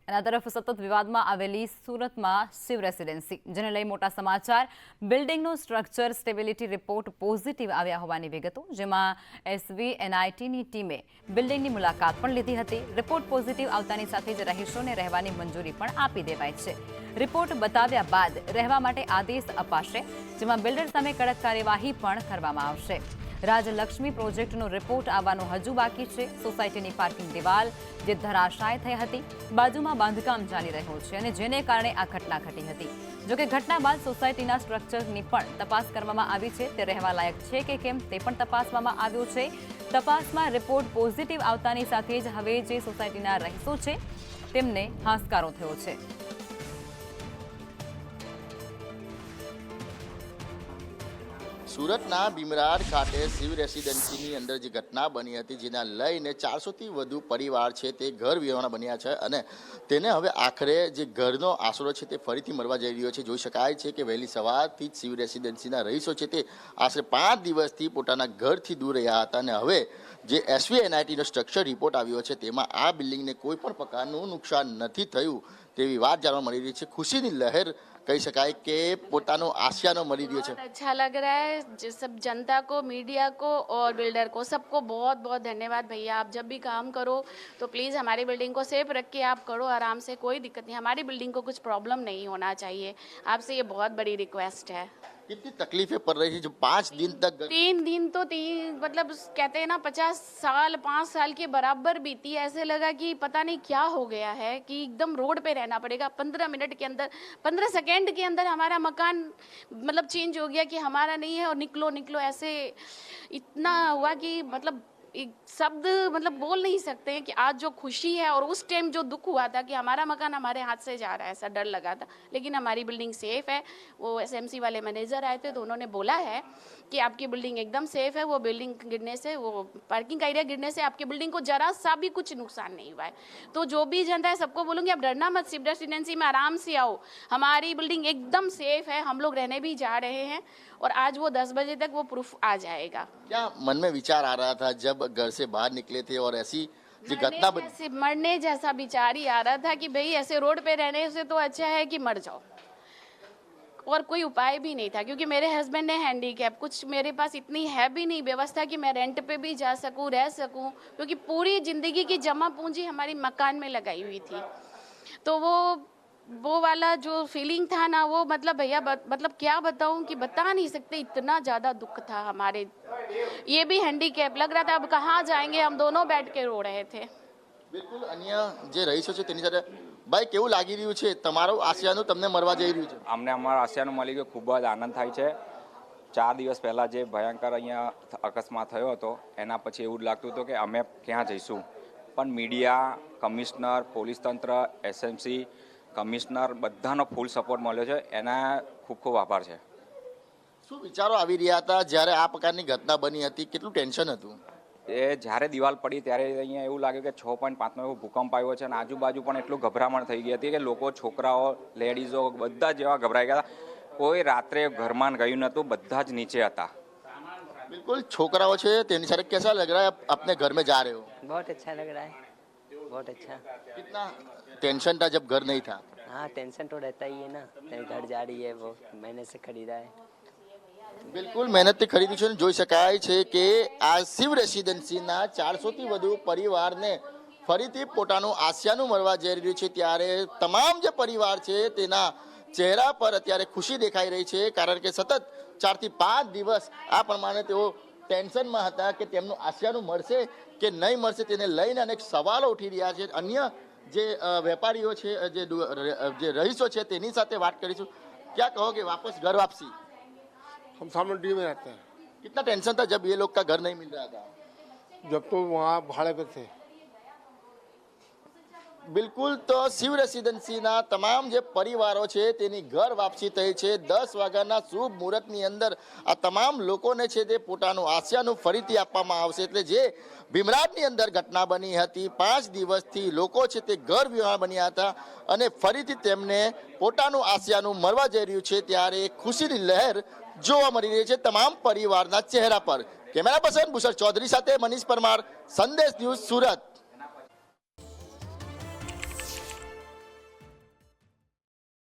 એના તરફ સતત વિવાદમાં આવેલી સુરતમાં શિવ રેસિડેન્સી, જેને લઈ મોટા સમાચાર. બિલ્ડિંગનું સ્ટ્રક્ચર સ્ટેબિલિટી રિપોર્ટ પોઝિટિવ આવ્યા હોવાની વિગતો, જેમાં SVNITની ટીમે બિલ્ડિંગની મુલાકાત પણ લીધી હતી. રિપોર્ટ પોઝિટિવ આવતાની સાથે જ રહીશોને રહેવાની મંજૂરી પણ આપી દેવાઈ છે. રિપોર્ટ બતાવ્યા બાદ રહેવા માટે આદેશ અપાશે, જેમાં બિલ્ડર સામે કડક કાર્યવાહી પણ કરવામાં આવશે. રાજલક્ષ્મી પ્રોજેક્ટનો રિપોર્ટ આવવાનો હજુ બાકી છે. સોસાયટીની પાર્કિંગ દિવાલ જે ધરાશાય થઈ હતી, બાજુમાં બાંધકામ ચાલી રહ્યું છે અને જેને કારણે આ ઘટના ઘટી હતી. જોકે ઘટના બાદ સોસાયટીના સ્ટ્રક્ચરની પણ તપાસ કરવામાં આવી છે. તે રહેવા લાયક છે કે કેમ તે પણ તપાસવામાં આવ્યું છે. તપાસમાં રિપોર્ટ પોઝિટિવ આવતાની સાથે જ હવે જે સોસાયટીના રહીશો છે તેમને હાશકારો થયો છે. સુરતના ભીમરાડ ખાતે શિવ રેસિડેન્સીની અંદર જે ઘટના બની હતી, જેના લઈને 400થી વધુ પરિવાર છે તે ઘર વિહોણા બન્યા છે અને તેને હવે આખરે જે ઘરનો આશરો છે તે ફરીથી મળવા જઈ રહ્યો છે. જોઈ શકાય છે કે વહેલી સવારથી જ શિવ રેસિડેન્સીના રહીશો છે તે આશરે 5 દિવસથી પોતાના ઘરથી દૂર રહ્યા હતા અને હવે જે SVNITનો સ્ટ્રક્ચર રિપોર્ટ આવ્યો છે તેમાં આ બિલ્ડિંગને કોઈ પણ પ્રકારનું નુકસાન નથી થયું તેવી વાત જાણવા મળી રહી છે. ખુશીની લહેર कही शकाय के पोतानो आशियानो मળી રહ્યો છે. अच्छा लग रहा है सब जनता को, मीडिया को और बिल्डर को, सबको बहुत बहुत धन्यवाद भैया. आप जब भी काम करो तो प्लीज़ हमारी बिल्डिंग को सेफ रख के आप करो आराम से, कोई दिक्कत नहीं. हमारी बिल्डिंग को कुछ प्रॉब्लम नहीं होना चाहिए. आपसे ये बहुत बड़ी रिक्वेस्ट है. कितनी तकलीफें पड़ रही थी जो 5 दिन तक 3 दिन तो मतलब कहते हैं ना 50 साल 5 साल के बराबर बीती. ऐसे लगा कि पता नहीं क्या हो गया है कि एकदम रोड पे रहना पड़ेगा. 15 मिनट के अंदर 15 सेकेंड के अंदर हमारा मकान मतलब चेंज हो गया कि हमारा नहीं है और निकलो निकलो. ऐसे इतना हुआ कि मतलब एक शब्द मतलब बोल नहीं सकते हैं कि आज जो खुशी है और उस टाइम जो दुख हुआ था कि हमारा मकान हमारे हाथ से जा रहा है, ऐसा डर लगा था. लेकिन हमारी बिल्डिंग सेफ है. वो SMC वाले मैनेजर आए थे तो उन्होंने बोला है कि आपकी बिल्डिंग एकदम सेफ है. वो बिल्डिंग गिरने से, वो पार्किंग का एरिया गिरने से आपकी बिल्डिंग को जरा सा भी कुछ नुकसान नहीं हुआ है. तो जो भी जनता है सबको बोलूँगी आप डरना मत, शिव रेसिडेंसी में आराम से आओ. हमारी बिल्डिंग एकदम सेफ है. हम लोग रहने भी जा रहे हैं और आज वो 10 बजे तक वो प्रूफ आ जाएगा. क्या मन में विचार आ रहा था जब घर से बाहर निकले थे और ऐसी जो घटना मरने जैसा विचार ही आ रहा था कि भाई ऐसे रोड पे रहने से तो अच्छा है कि मर जाओ. और कोई उपाय भी नहीं था क्योंकि मेरे हस्बैंड है हैंडीकैप. कुछ मेरे पास इतनी है भी नहीं व्यवस्था कि मैं रेंट पे भी जा सकूं, रह सकूं, क्योंकि पूरी जिंदगी की जमा पूंजी हमारी मकान में लगाई हुई थी. तो वो वाला जो फीलिंग था ना, वो मतलब भैया मतलब क्या बताऊं कि बता नहीं सकते. इतना ज़्यादा दुख था हमारे. ये भी हैंडीकैप लग रहा था. अब कहाँ जाएंगे, हम दोनों बैठ के रो रहे थे. બિલકુલ અન્ય જે રહીશો છે તેની સાથે ભાઈ કેવું લાગી રહ્યું છે? તમારું આશિયાનું તમને મળવા જઈ રહ્યું છે? અમને અમારા આશિયાનું મળી ગયું, ખૂબ જ આનંદ થાય છે. 4 દિવસ પહેલાં જે ભયંકર અહીંયા અકસ્માત થયો હતો એના પછી એવું જ લાગતું હતું કે અમે ક્યાં જઈશું. પણ મીડિયા, કમિશનર, પોલીસ તંત્ર, SMC, કમિશનર બધાનો ફૂલ સપોર્ટ મળ્યો છે. એના ખૂબ ખૂબ આભાર છે. શું વિચારો આવી રહ્યા હતા જ્યારે આ પ્રકારની ઘટના બની હતી? કેટલું ટેન્શન હતું? એ જ્યારે દિવાલ પડી ત્યારે અહીંયા એવું લાગ્યું કે 6.5નો એવો ભૂકંપ આવ્યો છે અને આજુબાજુ પણ એટલું ગભરામણ થઈ ગઈ હતી કે લોકો, છોકરાઓ, લેડીઝો બધા જ એવા ગભરાઈ ગયા. કોઈ રાત્રે ઘરમાં ગયું નહોતું, બધા જ નીચે હતા. बिल्कुल छोकराओं છે તેની સાથે कैसा लग रहा है? अपने घर में जा रहे हो? बहुत अच्छा लग रहा है, बहुत अच्छा. कितना टेंशन था जब घर नहीं था? हाँ, टेंशन तो रहता ही है ना. घर जा रही है, वो मैंने से खरीदा है. બિલકુલ મહેનતથી ખરીદ્યું છે. જોઈ શકાય છે કે આ શિવ રેસિડેન્સીના 400થી વધુ પરિવારને ફરીથી પોતાનું આશિયાનું મળવા જઈ રહ્યું છે. ત્યારે તમામ જે પરિવાર છે તેના ચહેરા પર અત્યારે ખુશી દેખાઈ રહી છે, કારણ કે સતત 4 થી 5 દિવસ આ પ્રમાણે તેઓ ટેન્શનમાં હતા કે તેમનું આશિયાનું મળશે કે નહીં મળશે, તેને લઈને અનેક સવાલો ઉઠી રહ્યા છે. અન્ય જે વેપારીઓ છે, જે રહીશો છે તેની સાથે વાત કરીશું. क्या कहोगे वापस घर वापसी? हम सामने डी में रहते हैं. कितना टेंशन था जब ये लोग का घर नहीं मिल रहा था? जब तो वहाँ भाड़े पे थे. બિલકુલ તો શિવ રેસિડેન્સીના તમામ જે પરિવારો છે તેની ઘર વાપસી થઈ છે. 10 વાગ્યાના શુભ મુહૂર્તની અંદર આ તમામ લોકોને છે તે પોતાનું આશિયાનું ફરીથી આપવામાં આવશે. એટલે જે ભીમરાડની અંદર ઘટના બની હતી, 5 દિવસથી લોકો છે તે ઘર વિહોણા બન્યા હતા અને ફરીથી તેમને પોતાનું આશિયાનું મળવા જઈ રહ્યું છે, ત્યારે ખુશીની લહેર જોવા મળી રહી છે તમામ પરિવારના ચહેરા પર. કેમેરા પર્સન ભૂષણ ચૌધરી સાથે મનીષ પરમાર, સંદેશ ન્યૂઝ, સુરત.